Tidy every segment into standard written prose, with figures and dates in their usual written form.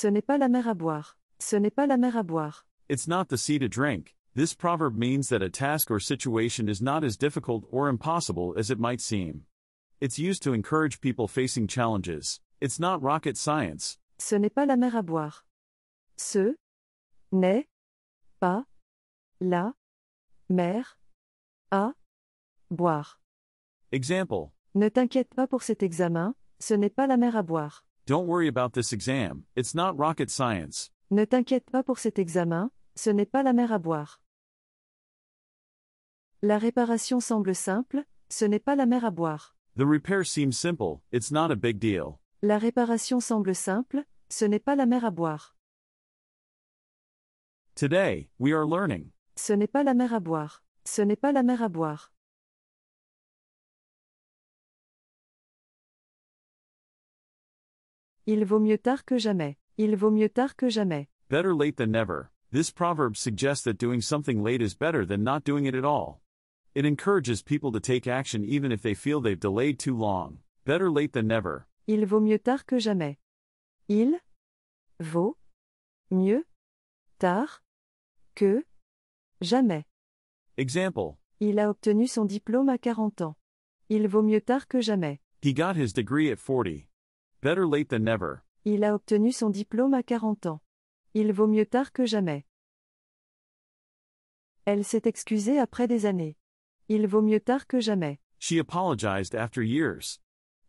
Ce n'est pas la mer à boire. Ce n'est pas la mer à boire. It's not the sea to drink. This proverb means that a task or situation is not as difficult or impossible as it might seem. It's used to encourage people facing challenges. It's not rocket science. Ce n'est pas la mer à boire. Ce n'est pas la mer à boire. Example. Ne t'inquiète pas pour cet examen, ce n'est pas la mer à boire. Don't worry about this exam. It's not rocket science. Ne t'inquiète pas pour cet examen, ce n'est pas la mer à boire. La réparation semble simple, ce n'est pas la mer à boire. The repair seems simple. It's not a big deal. La réparation semble simple, ce n'est pas la mer à boire. Today, we are learning. Ce n'est pas la mer à boire. Ce n'est pas la mer à boire. Il vaut mieux tard que jamais. Il vaut mieux tard que jamais. Better late than never. This proverb suggests that doing something late is better than not doing it at all. It encourages people to take action even if they feel they've delayed too long. Better late than never. Il vaut mieux tard que jamais. Il vaut mieux tard que jamais. Example. Il a obtenu son diplôme à 40 ans. Il vaut mieux tard que jamais. He got his degree at 40. Better late than never. Il a obtenu son diplôme à 40 ans. Il vaut mieux tard que jamais. Elle s'est excusée après des années. Il vaut mieux tard que jamais. She apologized after years.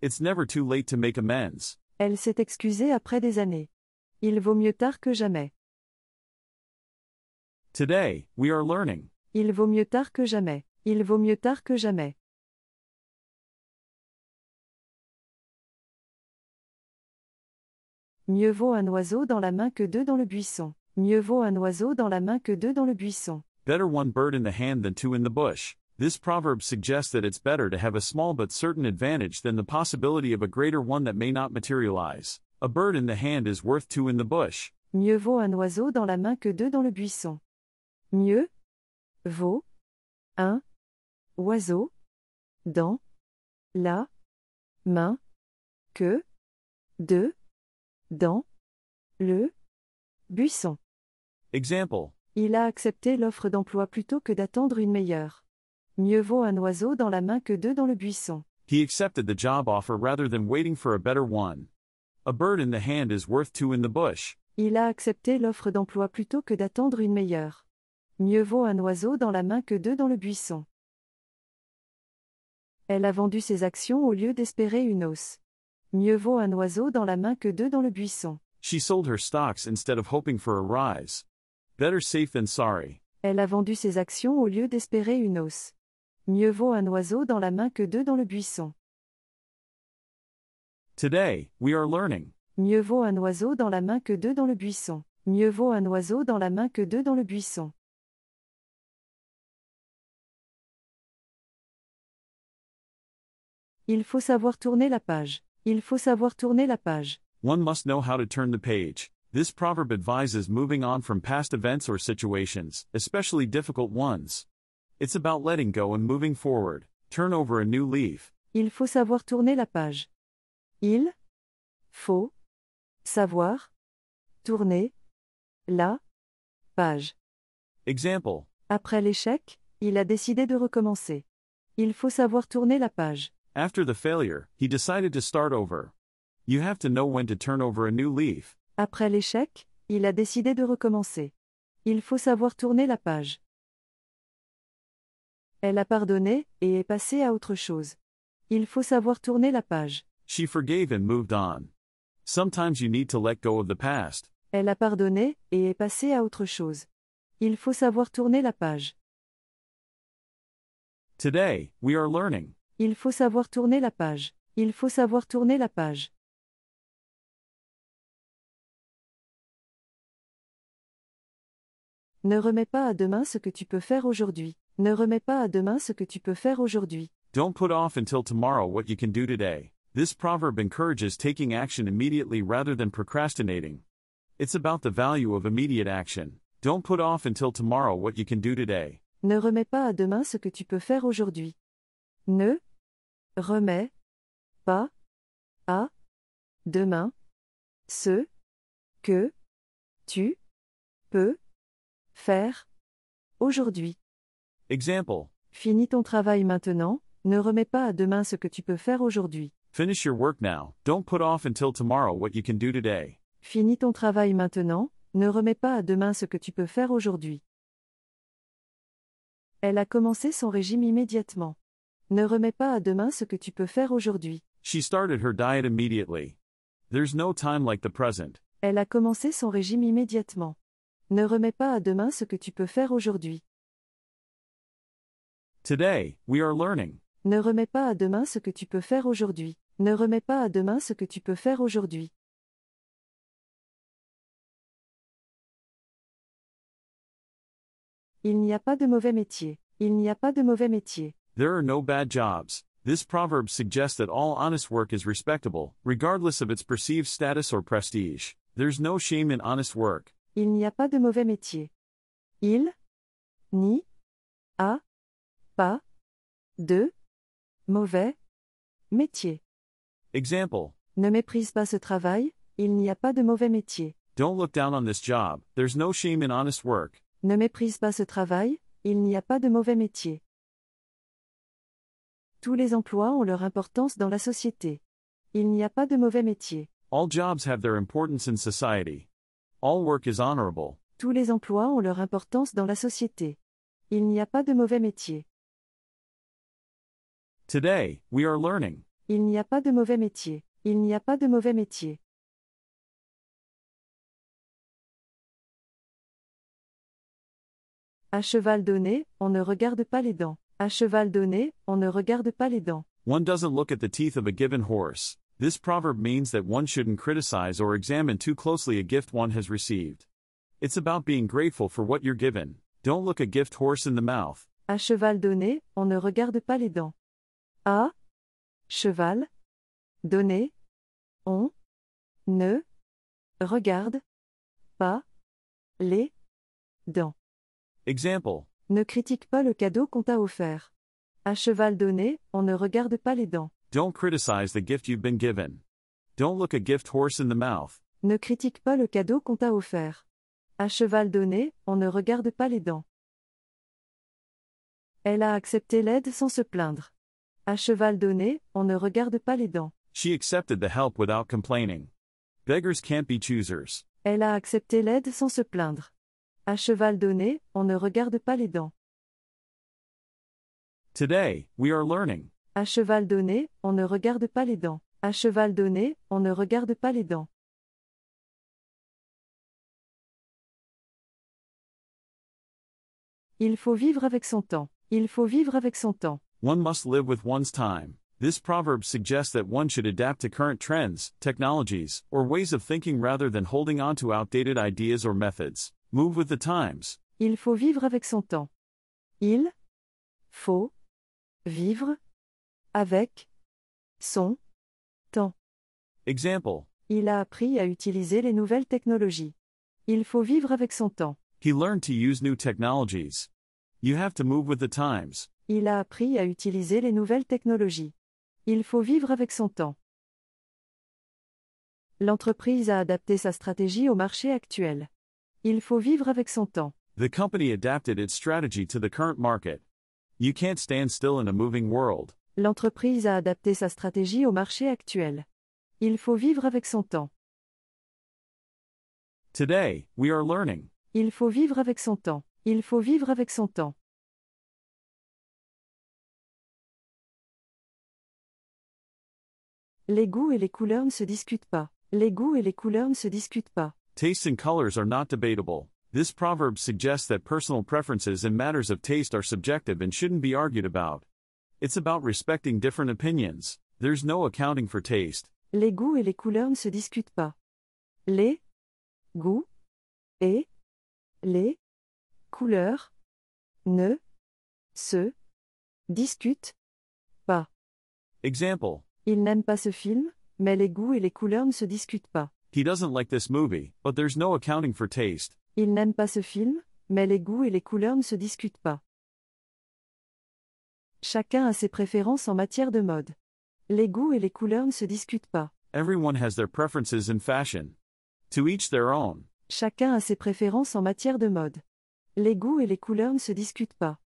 It's never too late to make amends. Elle s'est excusée après des années. Il vaut mieux tard que jamais. Today, we are learning. Il vaut mieux tard que jamais. Il vaut mieux tard que jamais. Mieux vaut un oiseau dans la main que deux dans le buisson. Mieux vaut un oiseau dans la main que deux dans le buisson. Better one bird in the hand than two in the bush. This proverb suggests that it's better to have a small but certain advantage than the possibility of a greater one that may not materialize. A bird in the hand is worth two in the bush. Mieux vaut un oiseau dans la main que deux dans le buisson. Mieux vaut un oiseau dans la main que deux dans le buisson. Example. Il a accepté l'offre d'emploi plutôt que d'attendre une meilleure. Mieux vaut un oiseau dans la main que deux dans le buisson. He accepted the job offer rather than waiting for a better one. A bird in the hand is worth two in the bush. Il a accepté l'offre d'emploi plutôt que d'attendre une meilleure. Mieux vaut un oiseau dans la main que deux dans le buisson. Elle a vendu ses actions au lieu d'espérer une hausse. Mieux vaut un oiseau dans la main que deux dans le buisson. She sold her stocks instead of hoping for a rise. Better safe than sorry. Elle a vendu ses actions au lieu d'espérer une hausse. Mieux vaut un oiseau dans la main que deux dans le buisson. Today, we are learning. Mieux vaut un oiseau dans la main que deux dans le buisson. Mieux vaut un oiseau dans la main que deux dans le buisson. Il faut savoir tourner la page. Il faut savoir tourner la page. One must know how to turn the page. This proverb advises moving on from past events or situations, especially difficult ones. It's about letting go and moving forward. Turn over a new leaf. Il faut savoir tourner la page. Il faut savoir tourner la page. Example. Après l'échec, il a décidé de recommencer. Il faut savoir tourner la page. After the failure, he decided to start over. You have to know when to turn over a new leaf. Après l'échec, il a décidé de recommencer. Il faut savoir tourner la page. Elle a pardonné et est passée à autre chose. Il faut savoir tourner la page. She forgave and moved on. Sometimes you need to let go of the past. Elle a pardonné et est passée à autre chose. Il faut savoir tourner la page. Today, we are learning. Il faut savoir tourner la page. Il faut savoir tourner la page. Ne remets pas à demain ce que tu peux faire aujourd'hui. Ne remets pas à demain ce que tu peux faire aujourd'hui. Don't put off until tomorrow what you can do today. This proverb encourages taking action immediately rather than procrastinating. It's about the value of immediate action. Don't put off until tomorrow what you can do today. Ne remets pas à demain ce que tu peux faire aujourd'hui. Ne remets pas à demain ce que, tu, peux, faire, aujourd'hui. Example. Finis ton travail maintenant, ne remets pas à demain ce que tu peux faire aujourd'hui. Finish your work now, don't put off until tomorrow what you can do today. Finis ton travail maintenant, ne remets pas à demain ce que tu peux faire aujourd'hui. Elle a commencé son régime immédiatement. Ne remets pas à demain ce que tu peux faire aujourd'hui. She started her diet immediately. There's no time like the present. Elle a commencé son régime immédiatement. Ne remets pas à demain ce que tu peux faire aujourd'hui. Today, we are learning. Ne remets pas à demain ce que tu peux faire aujourd'hui. Ne remets pas à demain ce que tu peux faire aujourd'hui. Il n'y a pas de mauvais métier. Il n'y a pas de mauvais métier. There are no bad jobs. This proverb suggests that all honest work is respectable, regardless of its perceived status or prestige. There's no shame in honest work. Il n'y a pas de mauvais métier. Il n'y a pas de mauvais métier. Example. Ne méprise pas ce travail, il n'y a pas de mauvais métier. Don't look down on this job. There's no shame in honest work. Ne méprise pas ce travail, il n'y a pas de mauvais métier. Tous les emplois ont leur importance dans la société. Il n'y a pas de mauvais métier. All jobs have their importance in society. All work is honorable. Tous les emplois ont leur importance dans la société. Il n'y a pas de mauvais métier. Today, we are learning. Il n'y a pas de mauvais métier. Il n'y a pas de mauvais métier. À cheval donné, on ne regarde pas les dents. À cheval donné, on ne regarde pas les dents. One doesn't look at the teeth of a given horse. This proverb means that one shouldn't criticize or examine too closely a gift one has received. It's about being grateful for what you're given. Don't look a gift horse in the mouth. À cheval donné, on ne regarde pas les dents. À cheval donné, on ne regarde pas les dents. Example. Ne critique pas le cadeau qu'on t'a offert. À cheval donné, on ne regarde pas les dents. Don't criticize the gift you've been given. Don't look a gift horse in the mouth. Ne critique pas le cadeau qu'on t'a offert. À cheval donné, on ne regarde pas les dents. Elle a accepté l'aide sans se plaindre. À cheval donné, on ne regarde pas les dents. She accepted the help without complaining. Beggars can't be choosers. Elle a accepté l'aide sans se plaindre. À cheval donné, on ne regarde pas les dents. Today, we are learning. À cheval donné, on ne regarde pas les dents. À cheval donné, on ne regarde pas les dents. Il faut vivre avec son temps. Il faut vivre avec son temps. One must live with one's time. This proverb suggests that one should adapt to current trends, technologies, or ways of thinking rather than holding on to outdated ideas or methods. Move with the times. Il faut vivre avec son temps. Il faut vivre avec son temps. Example. Il a appris à utiliser les nouvelles technologies. Il faut vivre avec son temps. He learned to use new technologies. You have to move with the times. Il a appris à utiliser les nouvelles technologies. Il faut vivre avec son temps. L'entreprise a adapté sa stratégie au marché actuel. Il faut vivre avec son temps. The company adapted its strategy to the current market. You can't stand still in a moving world. L'entreprise a adapté sa stratégie au marché actuel. Il faut vivre avec son temps. Today, we are learning. Il faut vivre avec son temps. Il faut vivre avec son temps. Les goûts et les couleurs ne se discutent pas. Les goûts et les couleurs ne se discutent pas. Tastes and colors are not debatable. This proverb suggests that personal preferences in matters of taste are subjective and shouldn't be argued about. It's about respecting different opinions. There's no accounting for taste. Les goûts et les couleurs ne se discutent pas. Les goûts et les couleurs ne se discutent pas. Example. Il n'aime pas ce film, mais les goûts et les couleurs ne se discutent pas. He doesn't like this movie, but there's no accounting for taste. Il n'aime pas ce film, mais les goûts et les couleurs ne se discutent pas. Chacun a ses préférences en matière de mode. Les goûts et les couleurs ne se discutent pas. Everyone has their preferences in fashion. To each their own. Chacun a ses préférences en matière de mode. Les goûts et les couleurs ne se discutent pas.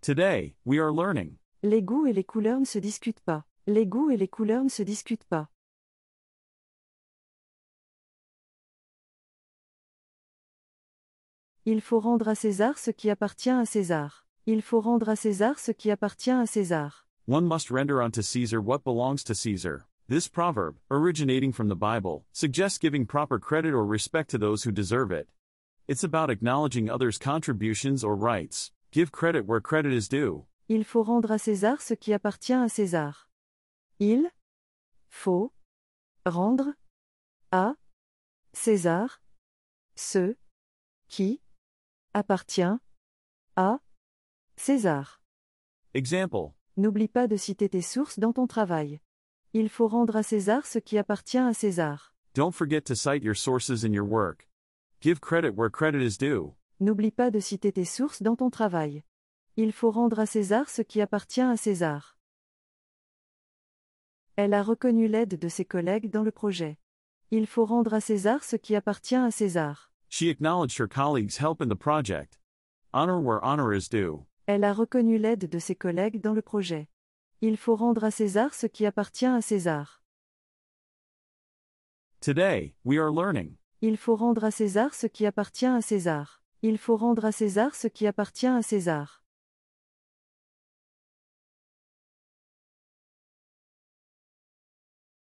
Today, we are learning. Les goûts et les couleurs ne se discutent pas. Les goûts et les couleurs ne se discutent pas. Il faut rendre à César ce qui appartient à César. Il faut rendre à César ce qui appartient à César. One must render unto Caesar what belongs to Caesar. This proverb, originating from the Bible, suggests giving proper credit or respect to those who deserve it. It's about acknowledging others' contributions or rights. Give credit where credit is due. Il faut rendre à César ce qui appartient à César. Il faut rendre à César ce qui appartient à César. Example. N'oublie pas de citer tes sources dans ton travail. Il faut rendre à César ce qui appartient à César. Don't forget to cite your sources in your work. Give credit where credit is due. N'oublie pas de citer tes sources dans ton travail. Il faut rendre à César ce qui appartient à César. Elle a reconnu l'aide de ses collègues dans le projet. Il faut rendre à César ce qui appartient à César. She acknowledged her colleagues' help in the project. Honor where honor is due. Elle a reconnu l'aide de ses collègues dans le projet. Il faut rendre à César ce qui appartient à César. Today, we are learning. Il faut rendre à César ce qui appartient à César. Il faut rendre à César ce qui appartient à César.